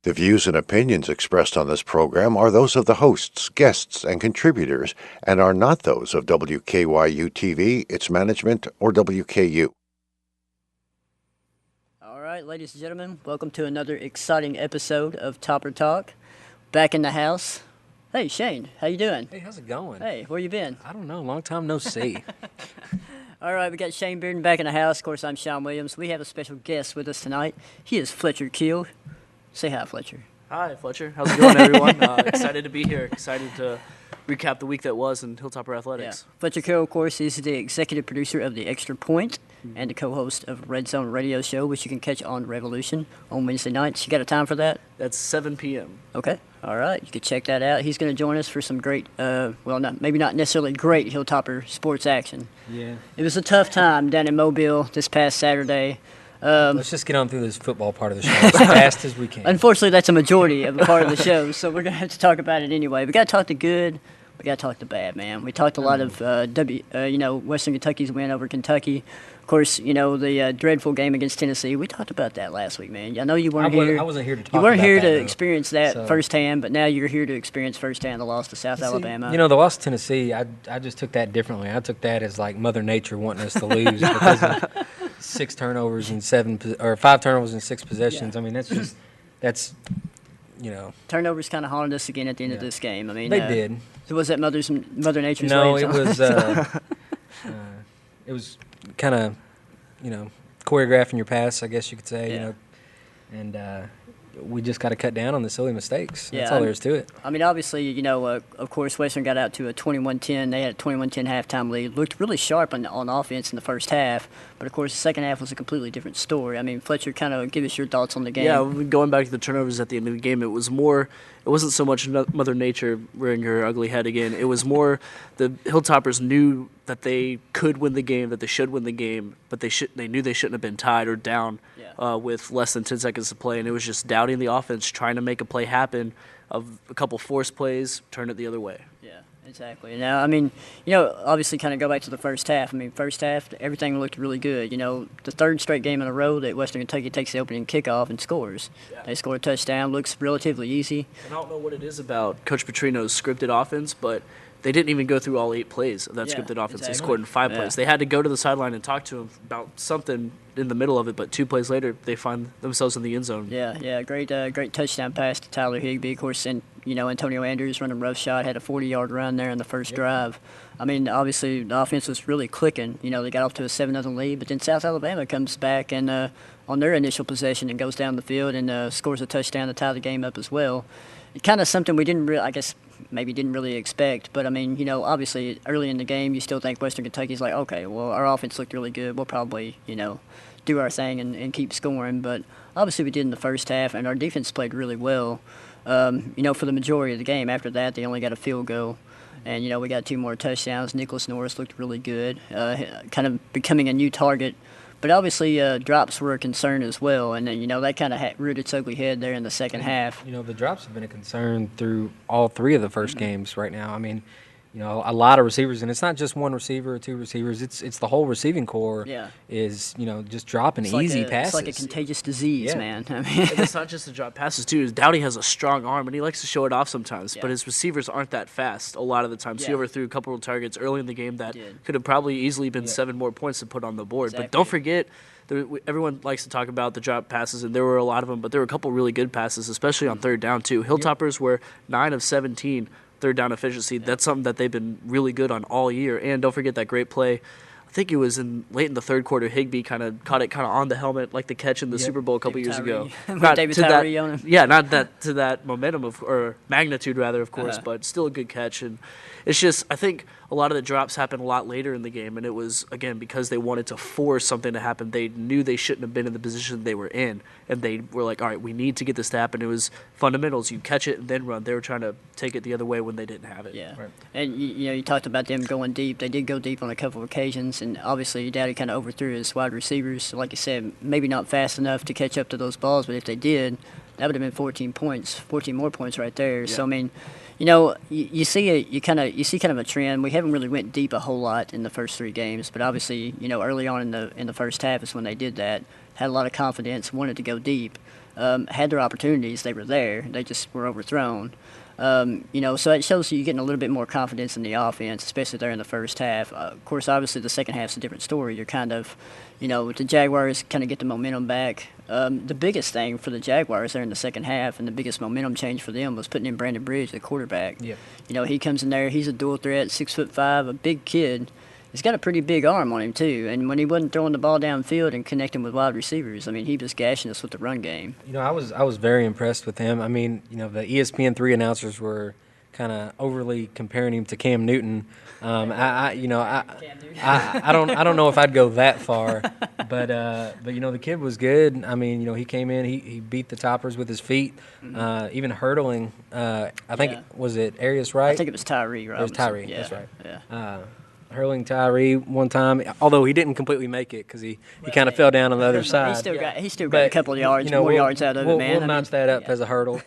The views and opinions expressed on this program are those of the hosts, guests, and contributors, and are not those of WKYU-TV, its management, or WKU. All right, ladies and gentlemen, welcome to another exciting episode of TopperTalk. Back in the house. Hey, Shane, how you doing? Hey, how's it going? Hey, where you been? I don't know. Long time no see. All right, we got Shane Bearden back in the house. Of course, I'm Sean Williams. We have a special guest with us tonight. He is Fletcher Keel. Say hi, Fletcher. Hi, Fletcher. How's it going, everyone? Excited to be here. Excited to recap the week that was in Hilltopper Athletics. Yeah. Fletcher Keel, of course, is the executive producer of The Extra Point and the co-host of Red Zone Radio Show, which you can catch on Revolution on Wednesday nights. You got a time for that? That's 7 p.m. Okay. All right. You can check that out. He's going to join us for some great, maybe not necessarily great Hilltopper sports action. Yeah. It was a tough time down in Mobile this past Saturday. Let's just get on through this football part of the show as fast as we can. Unfortunately, that's a majority of the part of the show, so we're going to have to talk about it anyway. We got to talk the good. We got to talk the bad, man. We talked a lot of, Western Kentucky's win over Kentucky. Of course, the dreadful game against Tennessee. We talked about that last week, man. I know you weren't here. I wasn't here to talk You weren't about here that, to though. experience that firsthand, but now you're here to experience firsthand the loss to South Alabama. The loss to Tennessee, I just took that differently. I took that as like Mother Nature wanting us to lose because of 5 turnovers and 6 possessions. Yeah. I mean, that's. Turnovers kind of haunted us again at the end of this game. I mean, They did. So was that Mother Nature's No, way it of was. It was kind of, choreographing your pass, I guess you could say. Yeah. And we just got to cut down on the silly mistakes. That's Yeah, all there is to it. I mean, obviously, of course, Western got out to a 21-10. They had a 21-10 halftime lead. Looked really sharp on offense in the first half, but of course, the second half was a completely different story. I mean, Fletcher, kind of give us your thoughts on the game. Yeah, going back to the turnovers at the end of the game, it wasn't so much Mother Nature rearing her ugly head again. It was more the Hilltoppers knew that they could win the game, that they should win the game, but they knew they shouldn't have been tied or down with less than 10 seconds to play, and it was just doubting the offense, trying to make a play happen of a couple forced plays, turn it the other way. Yeah, exactly. Now, I mean, obviously kind of go back to the first half. I mean, first half, everything looked really good. The third straight game in a row that Western Kentucky takes the opening kickoff and scores. Yeah. They score a touchdown, looks relatively easy. And I don't know what it is about Coach Petrino's scripted offense, but they didn't even go through all 8 plays of that scripted offense. Exactly. They scored in 5 plays. They had to go to the sideline and talk to him about something in the middle of it, but 2 plays later, they find themselves in the end zone. Yeah, great touchdown pass to Tyler Higbee. Of course, and Antonio Andrews running rough shot, had a 40-yard run there in the first drive. I mean, obviously, the offense was really clicking. They got off to a 7-0 lead, but then South Alabama comes back and on their initial possession and goes down the field and scores a touchdown to tie the game up as well. Kind of something we didn't really expect. But, I mean, obviously early in the game you still think Western Kentucky's like, okay, well, our offense looked really good. We'll probably, do our thing and keep scoring. But obviously we did in the first half, and our defense played really well, for the majority of the game. After that, they only got a field goal. And, we got 2 more touchdowns. Nicholas Norris looked really good, kind of becoming a new target. But obviously, drops were a concern as well, and that kind of reared its ugly head there in the second half. The drops have been a concern through all 3 of the first games right now. I mean, a lot of receivers, and it's not just one receiver or 2 receivers. It's the whole receiving core. Is just dropping easy passes. It's like a contagious disease, man. I mean, and it's not just the drop passes too. Dowdy has a strong arm, and he likes to show it off sometimes. But his receivers aren't that fast a lot of the time. So he overthrew a couple of targets early in the game that could have probably easily been 7 more points to put on the board. Exactly. But don't forget, everyone likes to talk about the drop passes, and there were a lot of them. But there were a couple really good passes, especially on third down too. Hilltoppers were 9 of 17. Third down efficiency. That's something that they've been really good on all year. And don't forget that great play. I think it was late in the third quarter. Higbee kind of caught it on the helmet, like the catch in the Super Bowl a couple years ago. Not David Tyree on him. Yeah, not that to that momentum or magnitude rather, of course, but still a good catch. And it's just, I think a lot of the drops happened a lot later in the game, and it was, again, because they wanted to force something to happen. They knew they shouldn't have been in the position they were in, and they were like, all right, we need to get this to happen. It was fundamentals. You catch it and then run. They were trying to take it the other way when they didn't have it. Yeah. Right. And, you talked about them going deep. They did go deep on a couple of occasions, and obviously Dowdy kind of overthrew his wide receivers. So like you said, maybe not fast enough to catch up to those balls, but if they did, that would have been 14 more points right there. Yeah. So, I mean, you see kind of a trend. We haven't really went deep a whole lot in the first 3 games, but obviously, early on in the first half is when they did that. Had a lot of confidence, wanted to go deep. had their opportunities. They were there. They just were overthrown. So it shows you getting a little bit more confidence in the offense, especially there in the first half. Of course, obviously the second half's a different story. You're kind of, with the Jaguars kind of get the momentum back. The biggest thing for the Jaguars there in the second half and the biggest momentum change for them was putting in Brandon Bridge, the quarterback. Yep. He comes in there. He's a dual threat, 6'5", a big kid. He's got a pretty big arm on him, too. And when he wasn't throwing the ball downfield and connecting with wide receivers, he was gashing us with the run game. I was very impressed with him. The ESPN3 announcers were kind of overly comparing him to Cam Newton. I don't know if I'd go that far, but the kid was good. He came in, he beat the Toppers with his feet, even hurdling. I think was it Arias Wright? I think it was Tyree, right? It was Tyree. Yeah. That's right. Yeah. Hurling Tyree one time, although he didn't completely make it because he kind of fell down on the other side. He still got a couple of yards, more yards out of it, man. We'll notch that up as a hurdle.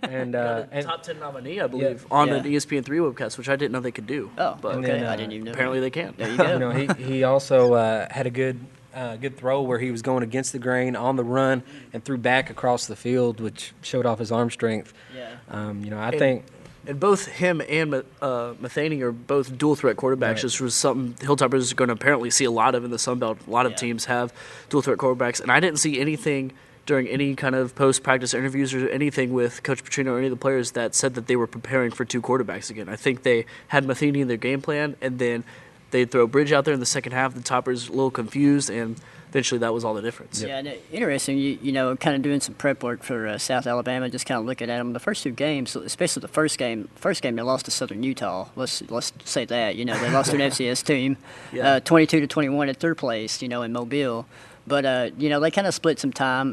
and top 10 nominee, I believe, on an ESPN3 webcast, which I didn't know they could do. Oh, but okay. Then, I didn't even know. Apparently they can. There you go. He also had a good throw where he was going against the grain on the run and threw back across the field, which showed off his arm strength. Yeah. I think. And both him and Matheny are both dual-threat quarterbacks. Right. This was something Hilltoppers are going to apparently see a lot of in the Sun Belt. A lot of teams have dual-threat quarterbacks. And I didn't see anything during any kind of post-practice interviews or anything with Coach Petrino or any of the players that said that they were preparing for two quarterbacks again. I think they had Matheny in their game plan, and then they'd throw Bridge out there in the second half. The Toppers a little confused, and eventually that was all the difference. Yeah, and interesting, kind of doing some prep work for South Alabama, just kind of looking at them. The first two games, especially the first game they lost to Southern Utah. Let's say that. They lost to an FCS team, 22-21 at third place, in Mobile. But, they kind of split some time,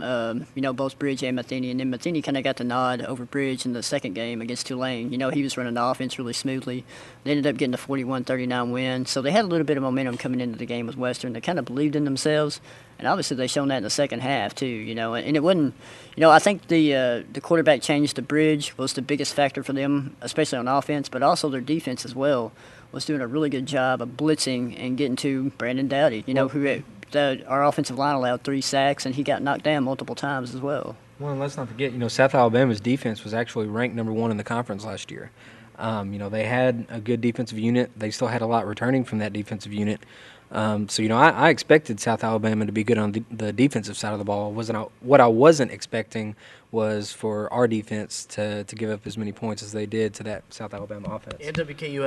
both Bridge and Matheny. And then Matheny kind of got the nod over Bridge in the second game against Tulane. He was running the offense really smoothly. They ended up getting a 41-39 win. So they had a little bit of momentum coming into the game with Western. They kind of believed in themselves. And obviously they shown that in the second half, too, And it wasn't, I think the quarterback change to Bridge was the biggest factor for them, especially on offense, but also their defense as well was doing a really good job of blitzing and getting to Brandon Dowdy, who our offensive line allowed 3 sacks, and he got knocked down multiple times as well. Well, and let's not forget, South Alabama's defense was actually ranked number 1 in the conference last year. They had a good defensive unit. They still had a lot returning from that defensive unit. I expected South Alabama to be good on the defensive side of the ball. What I wasn't expecting was for our defense to give up as many points as they did to that South Alabama offense. And WKU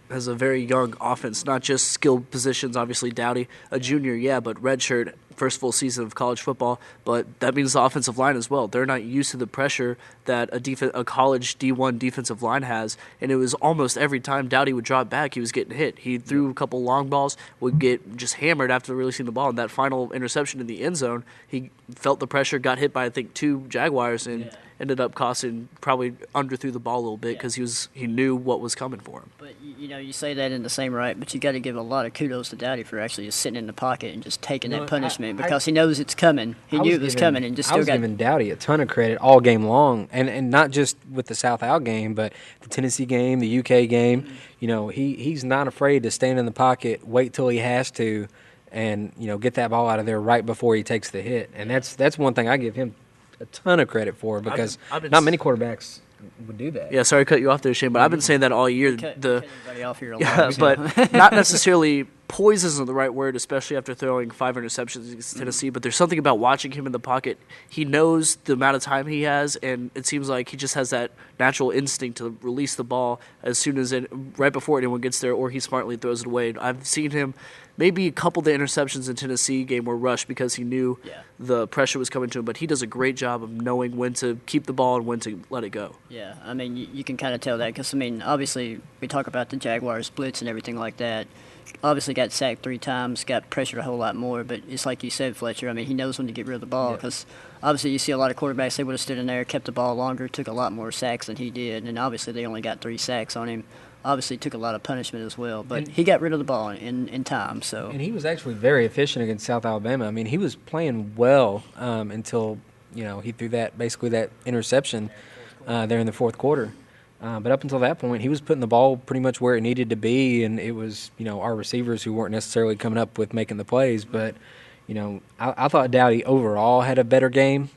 has a very young offense, not just skilled positions. Obviously, Dowdy, a junior, but redshirt, first full season of college football. But that means the offensive line as well. They're not used to the pressure that a college D1 defensive line has. And it was almost every time Dowdy would drop back, he was getting hit. He threw a couple long balls, would get just hammered after releasing the ball. And that final interception in the end zone, he felt the pressure, got hit by, I think, 2 Jaguars, and ended up costing, probably underthrew the ball a little bit because he knew what was coming for him. But, you say that in the same right, but you got to give a lot of kudos to Dowdy for actually just sitting in the pocket and just taking that punishment because he knows it's coming. He knew it was coming and just still got... I was giving Dowdy a ton of credit all game long, and not just with the South Al game, but the Tennessee game, the UK game. Mm-hmm. He's not afraid to stand in the pocket, wait till he has to, and get that ball out of there right before he takes the hit. And that's one thing I give him a ton of credit for because not many quarterbacks would do that. Yeah, sorry to cut you off there, Shane, but I've been saying that all year. Cut everybody off here a lot, but not necessarily poise isn't the right word, especially after throwing 5 interceptions against Tennessee. But there's something about watching him in the pocket. He knows the amount of time he has, and it seems like he just has that natural instinct to release the ball as soon as right before anyone gets there, or he smartly throws it away. I've seen him. Maybe a couple of the interceptions in Tennessee game were rushed because he knew the pressure was coming to him, but he does a great job of knowing when to keep the ball and when to let it go. Yeah, you can kind of tell that because, obviously we talk about the Jaguars blitz and everything like that. Obviously got sacked 3 times, got pressured a whole lot more, but it's like you said, Fletcher, he knows when to get rid of the ball because obviously you see a lot of quarterbacks, they would have stood in there, kept the ball longer, took a lot more sacks than he did, and obviously they only got 3 sacks on him. Obviously took a lot of punishment as well, but he got rid of the ball in time. So and he was actually very efficient against South Alabama. He was playing well until he threw that interception there in the fourth quarter. But up until that point, he was putting the ball pretty much where it needed to be, and it was our receivers who weren't necessarily coming up with making the plays. But I thought Dowdy overall had a better game.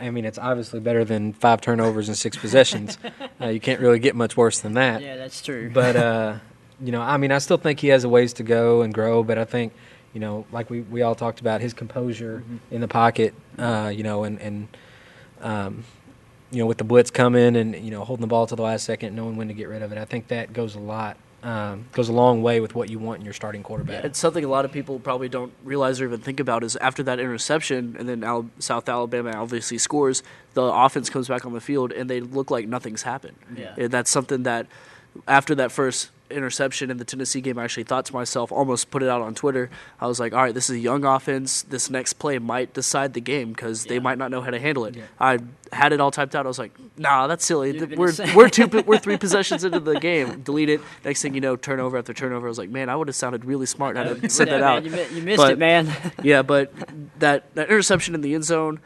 I mean, it's obviously better than 5 turnovers and 6 possessions. You can't really get much worse than that. Yeah, that's true. But, I mean, I still think he has a ways to go and grow, but I think, like we all talked about, his composure in the pocket, and with the blitz coming and, holding the ball to the last second, knowing when to get rid of it, I think that goes a long way with what you want in your starting quarterback. It's something a lot of people probably don't realize or even think about is after that interception, and then South Alabama obviously scores, the offense comes back on the field, and they look like nothing's happened. Yeah. And that's something that after that first interception in the Tennessee game, I actually thought to myself, almost put it out on Twitter. I was like, all right, this is a young offense. This next play might decide the game because they might not know how to handle it. Yeah. I had it all typed out. I was like, nah, that's silly. We're 3 possessions into the game. Delete it. Next thing you know, turnover after turnover. I was like, man, I would have sounded really smart had I said that out. You missed it, man. Yeah, but that interception in the end zone,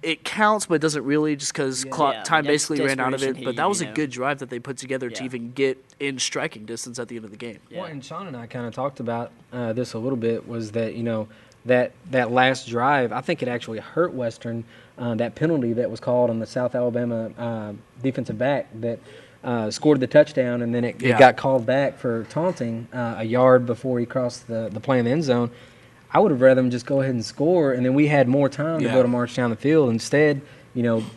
it counts, but it doesn't really just because time basically ran out of it. But that was a good drive that they put together to even get in striking distance at the end of the game. Yeah. Well, and Sean and I kind of talked about this a little bit, was that, that last drive, I think it actually hurt Western, that penalty that was called on the South Alabama defensive back that scored the touchdown, and then it got called back for taunting a yard before he crossed the play in the end zone. I would have rather them just go ahead and score, and then we had more time to go to march down the field. Instead,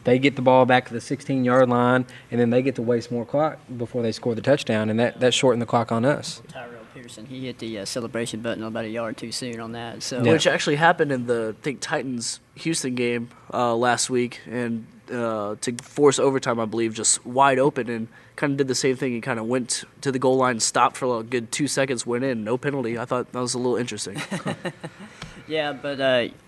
they get the ball back to the 16-yard line, and then they get to waste more clock before they score the touchdown, and that shortened the clock on us. Tyrell Pearson, he hit the celebration button about a yard too soon on that. So Which actually happened in the Titans-Houston game last week, and to force overtime, I believe, just wide open, and kind of did the same thing. He kind of went to the goal line, stopped for a good 2 seconds, went in, no penalty. I thought that was a little interesting. Yeah, but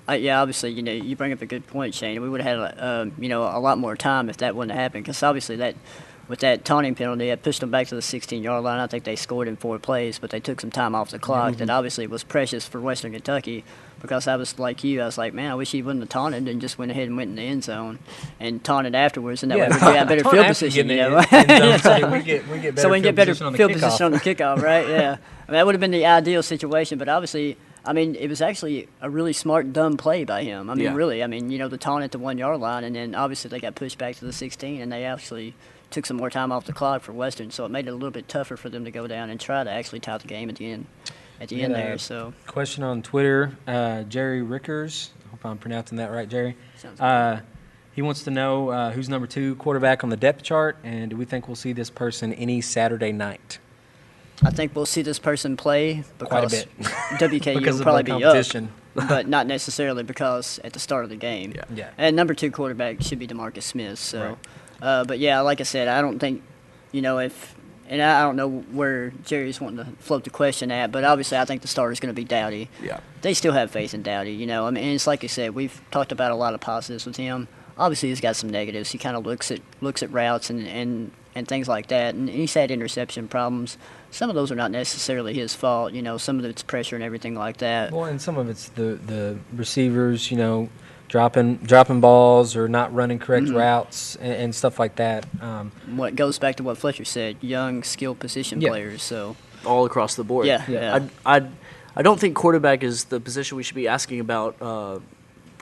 obviously, you bring up a good point, Shane. We would have had a lot more time if that wouldn't have happened, because obviously with that taunting penalty, it pushed them back to the 16-yard line. I think they scored in 4 plays, but they took some time off the clock that obviously was precious for Western Kentucky, because I was like you. I was like, man, I wish he wouldn't have taunted and just went ahead and went in the end zone and taunted afterwards, and that way we had better field position. So we can get better field position on the kickoff, right? Yeah. I mean, that would have been the ideal situation, but obviously, I mean, it was actually a really smart, dumb play by him. I mean, really. I mean, the taunt at the 1-yard line, and then obviously they got pushed back to the 16, and they actually took some more time off the clock for Western, so it made it a little bit tougher for them to go down and try to actually tie the game at the end. There. So question on Twitter, Jerry Rickers. I hope I'm pronouncing that right, Jerry. He wants to know who's number 2 quarterback on the depth chart, and do we think we'll see this person any Saturday night? I think we'll see this person play quite a bit. WKU will probably be up, but not necessarily because at the start of the game. Yeah. And number 2 quarterback should be DeMarcus Smith. So, but yeah, like I said, I don't think, and I don't know where Jerry's wanting to float the question at, but obviously I think the starter is going to be Dowdy. Yeah. They still have faith in Dowdy. I mean, it's like you said, we've talked about a lot of positives with him. Obviously, he's got some negatives. He kind of looks at routes and things like that, and he's had interception problems. Some of those are not necessarily his fault. Some of it's pressure and everything like that. Well, and some of it's the receivers, dropping balls or not running correct routes and stuff like that. What goes back to what Fletcher said: young, skilled position players. So all across the board. Yeah. I don't think quarterback is the position we should be asking about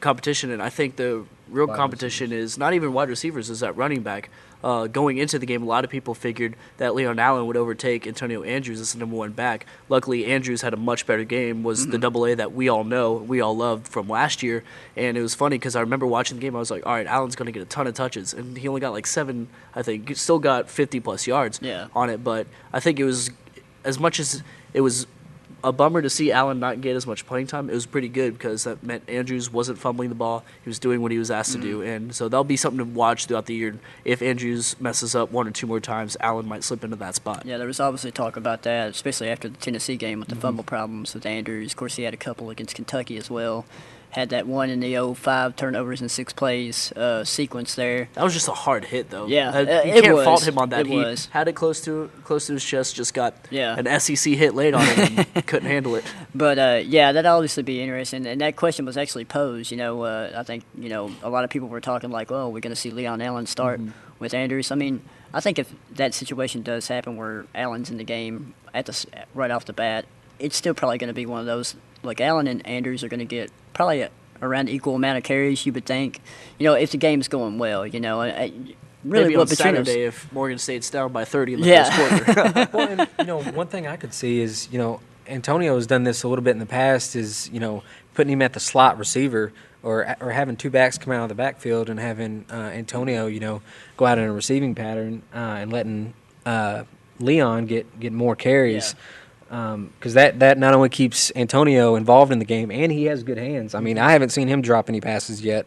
competition, and I think the real competition is not even wide receivers, is at running back. Going into the game, a lot of people figured that Leon Allen would overtake Antonio Andrews as the number 1 back. Luckily, Andrews had a much better game, was the AA that we all know, we all loved from last year. And it was funny because I remember watching the game, I was like, all right, Allen's going to get a ton of touches. And he only got like 7, I think. Still got 50-plus yards on it. But I think it was, as much as it was a bummer to see Allen not get as much playing time, it was pretty good because that meant Andrews wasn't fumbling the ball. He was doing what he was asked to do. And so that'll be something to watch throughout the year. If Andrews messes up 1 or 2 more times, Allen might slip into that spot. Yeah, there was obviously talk about that, especially after the Tennessee game with the fumble problems with Andrews. Of course, he had a couple against Kentucky as well. Had that one in the 5 turnovers and 6 plays sequence there. That was just a hard hit, though. Yeah, you can't fault him on that. He had it close to his chest, just got an SEC hit laid on him and couldn't handle it. But, that'd obviously be interesting. And that question was actually posed. I think, a lot of people were talking like, oh, we're going to see Leon Allen start with Andrews. I mean, I think if that situation does happen where Allen's in the game right off the bat, it's still probably going to be one of those. Like, Allen and Andrews are going to get probably around equal amount of carries, you would think, if the game's going well, really maybe what on Petrino's, Saturday if Morgan State's down by 30 in the first quarter. Well, and, one thing I could see is, Antonio has done this a little bit in the past is, putting him at the slot receiver or having two backs come out of the backfield and having Antonio, go out in a receiving pattern and letting Leon get more carries. Because that not only keeps Antonio involved in the game, and he has good hands. I mean, I haven't seen him drop any passes yet.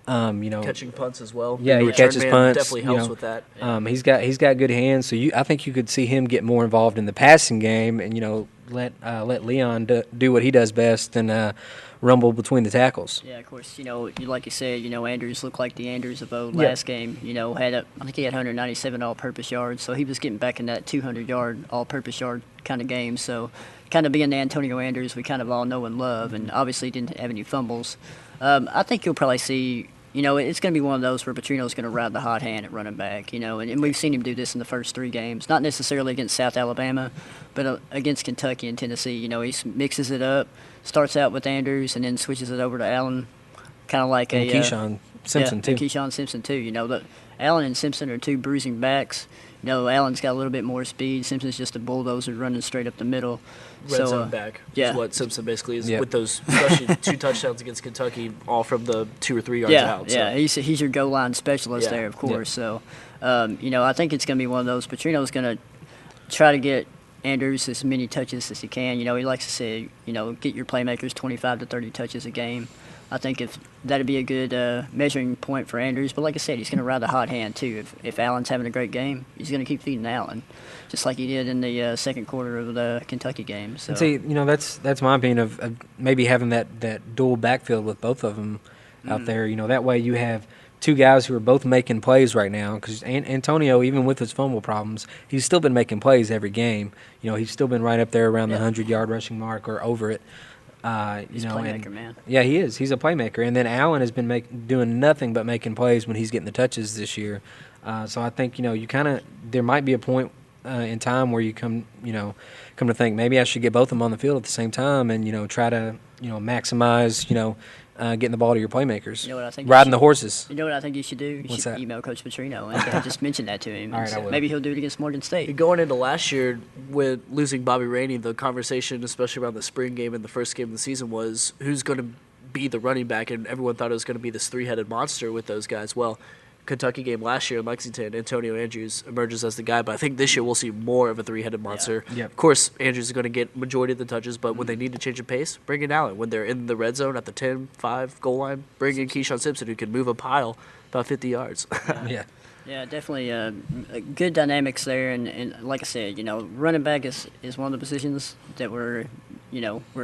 Catching punts as well. Yeah, he catches punts. Definitely helps with that. Yeah. He's got good hands, so I think you could see him get more involved in the passing game, and let Leon do what he does best and rumble between the tackles. Yeah, of course. Like you said, Andrews looked like the Andrews of old last game. I think he had 197 all-purpose yards, so he was getting back in that 200-yard all-purpose yard kind of game. So, kind of being the Antonio Andrews we kind of all know and love, and obviously didn't have any fumbles. I think you'll probably see. It's going to be one of those where Petrino's going to ride the hot hand at running back, and we've seen him do this in the first three games. Not necessarily against South Alabama, but against Kentucky and Tennessee. He mixes it up, starts out with Andrews, and then switches it over to Allen, kind of like and Keyshawn Simpson, too. And Keyshawn Simpson, too. Allen and Simpson are two bruising backs. Allen's got a little bit more speed. Simpson's just a bulldozer running straight up the middle. Red zone back is what Simpson basically is with those, especially two touchdowns against Kentucky, all from the 2 or 3 yards out. Yeah, he's your goal line specialist there, of course. So, I think it's going to be one of those. Petrino's going to try to get Andrews as many touches as he can. He likes to say, get your playmakers 25 to 30 touches a game. I think if that'd be a good measuring point for Andrews. But like I said, he's going to ride the hot hand, too. If Allen's having a great game, he's going to keep feeding Allen, just like he did in the second quarter of the Kentucky game. So. And see, that's my opinion of maybe having that dual backfield with both of them out there. That way you have two guys who are both making plays right now. Because Antonio, even with his fumble problems, he's still been making plays every game. He's still been right up there around the 100-yard rushing mark or over it. He's a playmaker, man. Yeah, he is. He's a playmaker. And then Allen has been doing nothing but making plays when he's getting the touches this year. So I think, you kind of – there might be a point in time where you come to think maybe I should get both of them on the field at the same time and, try to, maximize, getting the ball to your playmakers. You know what I think? Riding the horses. You know what I think you should do? You should email Coach Petrino and just mention that to him. All right, I will. Maybe he'll do it against Morgan State. Going into last year with losing Bobby Rainey, the conversation, especially around the spring game and the first game of the season, was who's going to be the running back, and everyone thought it was going to be this three-headed monster with those guys. Well, Kentucky game last year in Lexington, Antonio Andrews emerges as the guy, but I think this year we'll see more of a three-headed monster. Yeah. Of course, Andrews is going to get majority of the touches, but when they need to change the pace, bring in Allen. When they're in the red zone at the 10-5 goal line, bring in Keyshawn Simpson, who can move a pile about 50 yards. Yeah. Yeah, definitely good dynamics there, and like I said, running back is one of the positions that we're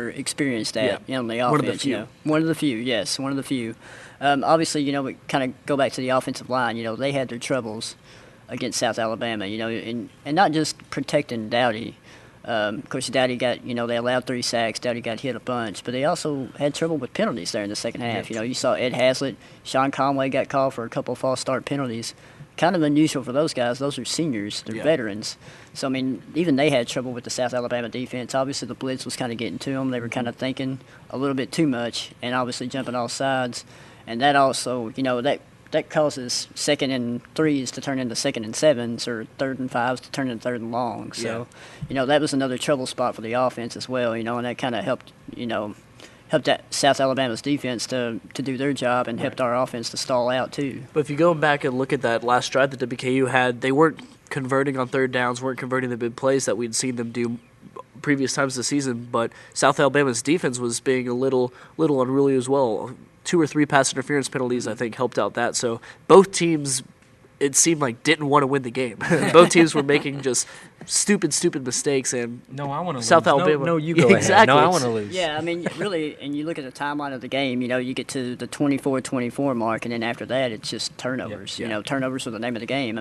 experienced at on the offense. One of the few. One of the few, yes, one of the few. Obviously, we kind of go back to the offensive line. They had their troubles against South Alabama, and not just protecting Dowdy. Of course, Dowdy got, they allowed 3 sacks. Dowdy got hit a bunch, but they also had trouble with penalties there in the second half. Yes. You saw Ed Haslett, Sean Conway got called for a couple of false start penalties. Kind of unusual for those guys. Those are seniors. They're veterans. So, even they had trouble with the South Alabama defense. Obviously, the blitz was kind of getting to them. They were kind of thinking a little bit too much and obviously jumping off sides. And that also, that causes 2nd and 3s to turn into 2nd and 7s or 3rd and 5s to turn into 3rd and long. So, that was another trouble spot for the offense as well, and that kind of helped that South Alabama's defense to do their job and helped our offense to stall out too. But if you go back and look at that last drive that WKU had, they weren't converting on third downs, weren't converting the big plays that we'd seen them do previous times this season, but South Alabama's defense was being a little unruly as well. 2 or 3 pass interference penalties, I think, helped out that. So both teams, it seemed like, didn't want to win the game. Both teams were making just stupid mistakes. And no, I want to lose. South Alabama. No, you go exactly. ahead. No, I want to lose. Yeah, really, and you look at the timeline of the game, you get to the 24-24 mark, and then after that, it's just turnovers. Turnovers were the name of the game.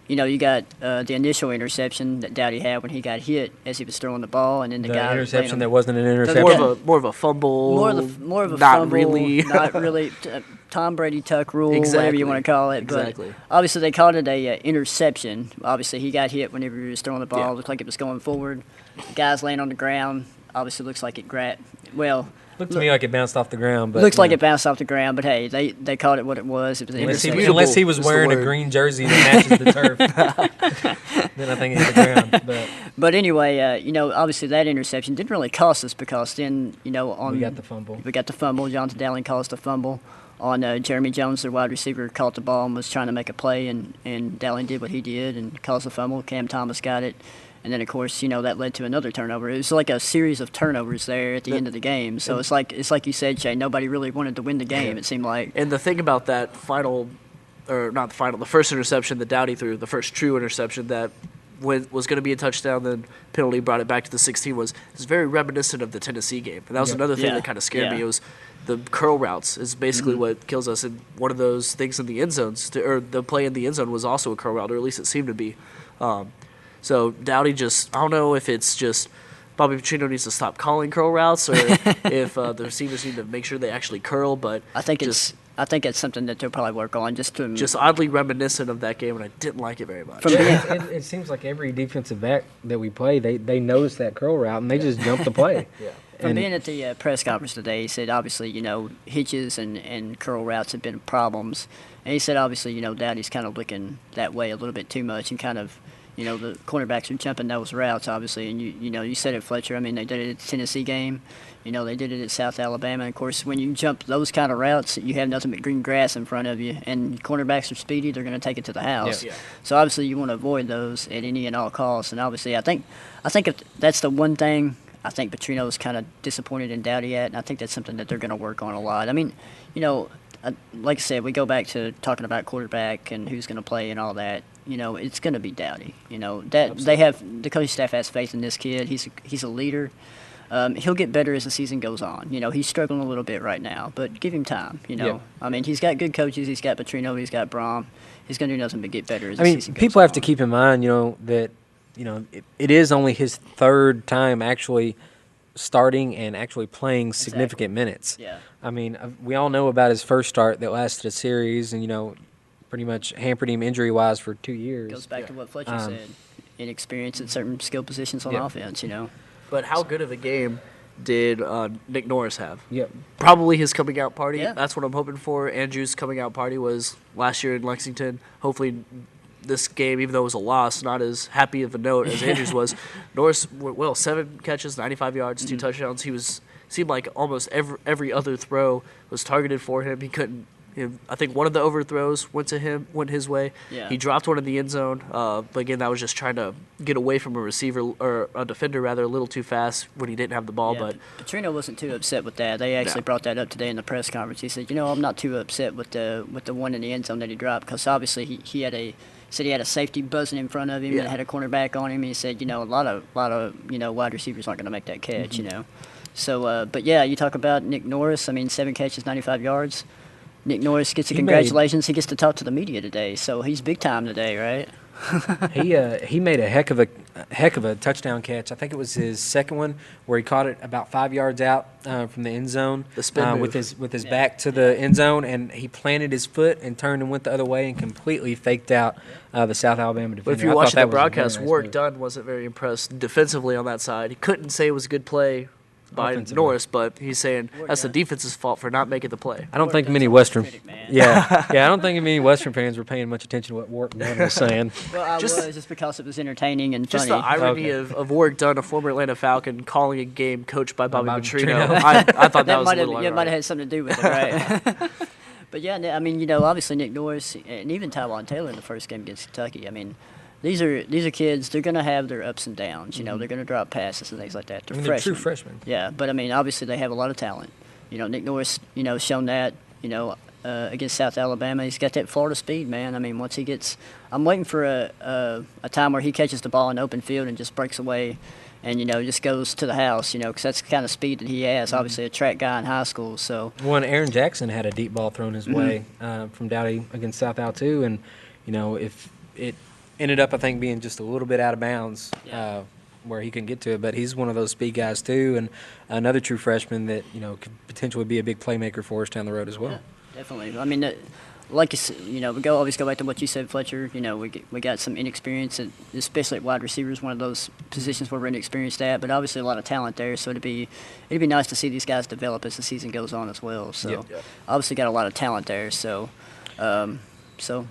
You got the initial interception that Dowdy had when he got hit as he was throwing the ball, and then the guy interception that wasn't an interception. More of a fumble. More of a not fumble. Really. Not really. Tom Brady tuck rule, Exactly. whatever you want to call it. Exactly. But obviously they called it a interception. Obviously he got hit whenever he was throwing the ball. Yeah. It looked like it was going forward. The guy's laying on the ground. obviously looks like it Looked to me like it bounced off the ground. But looks like it bounced off the ground, but hey, they called it what it was. It was unless he was wearing a green jersey that matches the turf, then I think it hit the ground. But anyway, obviously that interception didn't really cost us because then, we got the fumble. Jonathan Dowling caused the fumble on Jeremy Jones, their wide receiver, caught the ball and was trying to make a play, and Dowling did what he did and caused the fumble. Cam Thomas got it. And then, of course, that led to another turnover. It was like a series of turnovers there at the end of the game. So it's like you said, Shay, nobody really wanted to win the game, it seemed like. And the thing about that the first interception that Dowdy threw, the first true interception that was going to be a touchdown, then penalty brought it back to the 16 was very reminiscent of the Tennessee game. And that was another thing that kind of scared me. It was the curl routes is basically what kills us. And one of those things in the end zones, or the play in the end zone was also a curl route, or at least it seemed to be. So Dowdy I don't know if it's just Bobby Petrino needs to stop calling curl routes, or if the receivers need to make sure they actually curl. But I think it's something that they'll probably work on just oddly reminiscent of that game, and I didn't like it very much. It seems like every defensive back that we play, they notice that curl route and they just jump the play. From being at the press conference today, he said obviously hitches and curl routes have been problems, and he said obviously Dowdy's kind of looking that way a little bit too much and kind of. The cornerbacks are jumping those routes, obviously, and you said it, Fletcher. I mean, they did it at the Tennessee game. They did it at South Alabama. And of course, when you jump those kind of routes, you have nothing but green grass in front of you, and cornerbacks are speedy. They're going to take it to the house. Yeah. So obviously, you want to avoid those at any and all costs. And obviously, I think if that's the one thing I think Petrino is kind of disappointed in Dowdy at, and I think that's something that they're going to work on a lot. I mean, like I said, we go back to talking about quarterback and who's going to play and all that. It's going to be Dowdy. The coaching staff has faith in this kid. He's a leader. He'll get better as the season goes on. He's struggling a little bit right now, but give him time. I mean, he's got good coaches. He's got Petrino. He's got Brom. He's going to do nothing but get better as the season goes on. People have to keep in mind, that it is only his third time actually starting and actually playing significant minutes. Yeah. I mean, we all know about his first start that lasted a series, and pretty much hampered him injury-wise for 2 years. Goes back to what Fletcher said, inexperience at certain skill positions on offense, But how good of a game did Nick Norris have? Yep. Probably his coming out party. Yeah. That's what I'm hoping for. Andrew's coming out party was last year in Lexington. Hopefully this game, even though it was a loss, not as happy of a note as Andrews was. Norris, 7 catches, 95 yards, 2 touchdowns. Seemed like almost every other throw was targeted for him. He couldn't. I think one of the overthrows went his way. Yeah. He dropped one in the end zone, but again, that was just trying to get away from a receiver or a defender rather a little too fast when he didn't have the ball. Yeah, but Petrino wasn't too upset with that. They actually brought that up today in the press conference. He said, I'm not too upset with the one in the end zone that he dropped because obviously he had a safety buzzing in front of him and had a cornerback on him. And he said, a lot of wide receivers aren't going to make that catch. So, but yeah, you talk about Nick Norris. I mean, 7 catches, 95 yards. Nick Norris gets a congratulations. He gets to talk to the media today, so he's big time today, right? He made a heck of a touchdown catch. I think it was his second one where he caught it about 5 yards out from the end zone. The spin with his back to the end zone, and he planted his foot and turned and went the other way and completely faked out the South Alabama defender. But if you're watching the broadcast, Warwick Dunn wasn't very impressed defensively on that side. He couldn't say it was a good play by Norris, but he's saying that's the defense's fault for not making the play. I don't think many Western, I don't think many Western fans were paying much attention to what Warwick Dunn was saying. Well, I was just because it was entertaining and just funny. Just the irony of Warwick Dunn, a former Atlanta Falcon, calling a game coached by Bobby Petrino. I thought that was a little ironic. It might have had something to do with it, right? But yeah, I mean, obviously Nick Norris and even Tywan Taylor in the first game against Kentucky. I mean, these are kids. They're going to have their ups and downs. They're going to drop passes and things like that. They're true freshmen. Yeah, but I mean, obviously they have a lot of talent. Nick Norris, shown that. Against South Alabama, he's got that Florida speed, man. I mean, once he gets, I'm waiting for a time where he catches the ball in open field and just breaks away, and just goes to the house. Because that's the kind of speed that he has. Obviously, a track guy in high school. So Aaron Jackson had a deep ball thrown his way from Dowdy against South Al too, and if it ended up, I think, being just a little bit out of bounds where he couldn't get to it. But he's one of those speed guys, too, and another true freshman that, could potentially be a big playmaker for us down the road as well. Yeah, definitely. I mean, like we always go back to what you said, Fletcher. We got some inexperience, especially at wide receivers, one of those positions where we're inexperienced at. But obviously a lot of talent there, so it'd be nice to see these guys develop as the season goes on as well. So obviously got a lot of talent there. So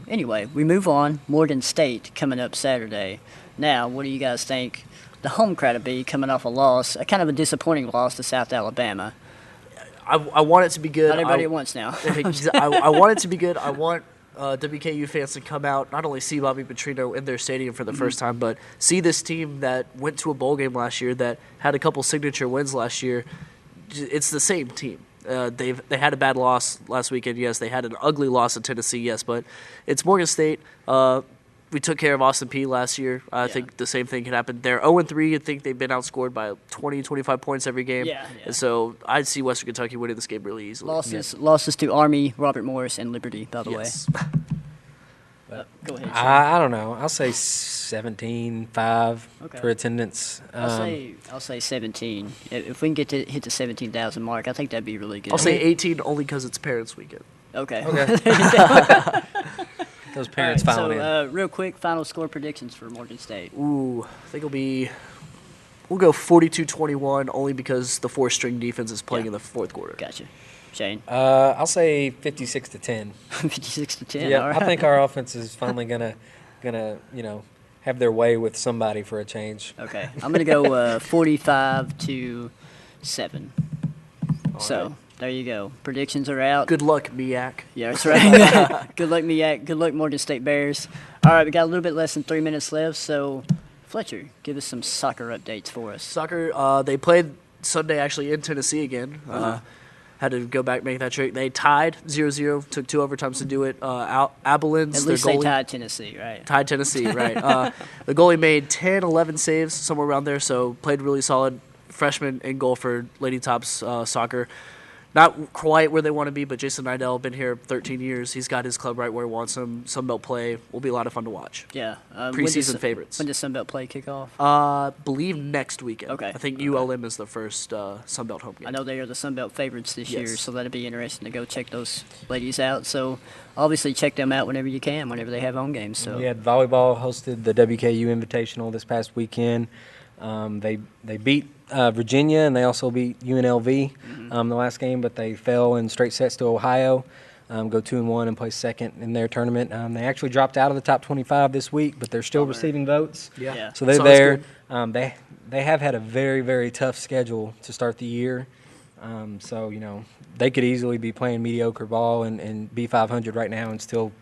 anyway, we move on. Morgan State coming up Saturday. Now, what do you guys think the home crowd will be coming off a loss, a kind of a disappointing loss to South Alabama? I want it to be good. Not everybody at once now. I want it to be good. I want WKU fans to come out, not only see Bobby Petrino in their stadium for the first time, but see this team that went to a bowl game last year, that had a couple signature wins last year. It's the same team. They had a bad loss last weekend, yes. They had an ugly loss in Tennessee, yes. But it's Morgan State. We took care of Austin Peay last year. I think the same thing could happen. They're 0-3. I think they've been outscored by 20, 25 points every game. Yeah. And so I'd see Western Kentucky winning this game really easily. Losses to Army, Robert Morris, and Liberty, by the way. Go ahead, Sean. I don't know. I'll say 17-5 for attendance. I'll say 17. If we can hit the 17,000 mark, I think that'd be really good. I'll say 18 only because it's Parents' Weekend. Okay. Those parents filing in. Real quick, final score predictions for Morgan State. Ooh, I think we'll go 42-21 only because the four-string defense is playing in the fourth quarter. Gotcha. Shane? I'll say 56-10. 56-10. Yeah, all right. I think our offense is finally gonna have their way with somebody for a change. Okay, I'm gonna go 45-7. So there you go. Predictions are out. Good luck, Miak. Yeah, that's right. Good luck, Miak. Good luck, Morgan State Bears. All right, we got a little bit less than 3 minutes left, so Fletcher, give us some soccer updates for us. Soccer, they played Sunday actually in Tennessee again. Had to go back, make that trick. They tied 0-0, took 2 overtimes to do it. Abilene, at least they tied Tennessee, right? Tied Tennessee, right. The goalie made 10, 11 saves, somewhere around there, so played really solid. Freshman in goal for Lady Tops soccer. Not quite where they want to be, but Jason Nidell, been here 13 years. He's got his club right where he wants him. Sunbelt play will be a lot of fun to watch. Yeah. Preseason favorites. When does Sunbelt play kick off? Believe next weekend. Okay. I think ULM is the first Sunbelt home game. I know they are the Sunbelt favorites this year, so that'll be interesting to go check those ladies out. So obviously check them out whenever you can, whenever they have home games. So we had volleyball hosted the WKU Invitational this past weekend. They beat Virginia, and they also beat UNLV the last game, but they fell in straight sets to Ohio, go 2-1 and place second in their tournament. They actually dropped out of the top 25 this week, but they're still receiving votes. Yeah. So they're there. They have had a very, very tough schedule to start the year. So, they could easily be playing mediocre ball and be 500 right now and still,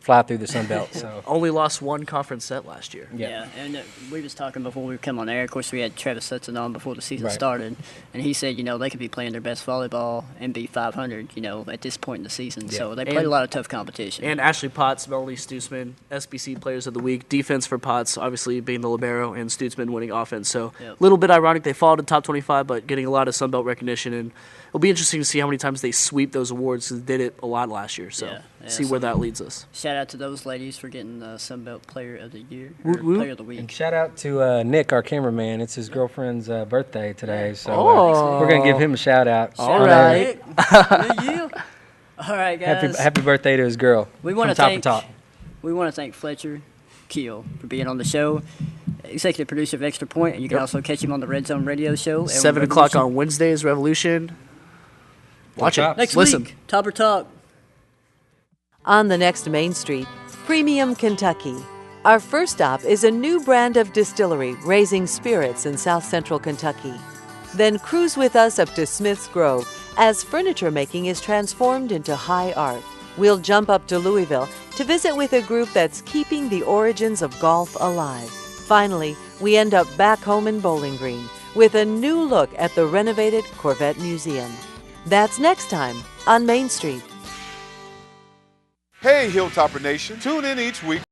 fly through the Sun Belt. So only lost 1 conference set last year. Yeah, and we was talking before we come on air. Of course, we had Travis Sutton on before the season started, and he said, they could be playing their best volleyball and be 500, at this point in the season. Yeah. So they played a lot of tough competition. And Ashley Potts, Melanie Stutzman, SBC Players of the Week. Defense for Potts, obviously being the libero, and Stutzman winning offense. So a little bit ironic they fall to top 25, but getting a lot of Sun Belt recognition. And it'll be interesting to see how many times they sweep those awards, because they did it a lot last year. So see where that leads us. Shout out to those ladies for getting the Sun Belt Player of the Year, Player of the Week. And shout out to Nick, our cameraman. It's his girlfriend's birthday today, so we're going to give him a shout out. All right. All right, guys. Happy birthday to his girl. We want to thank Fletcher Keel for being on the show. Executive producer of Extra Point, and you can also catch him on the Red Zone Radio Show. 7 o'clock on Wednesdays, Revolution. Watch it. Next Listen. week, TopperTalk. On the next Main Street, Premium Kentucky. Our first stop is a new brand of distillery raising spirits in South Central Kentucky. Then cruise with us up to Smith's Grove as furniture making is transformed into high art. We'll jump up to Louisville to visit with a group that's keeping the origins of golf alive. Finally, we end up back home in Bowling Green with a new look at the renovated Corvette Museum. That's next time on Main Street. Hey, Hilltopper Nation. Tune in each week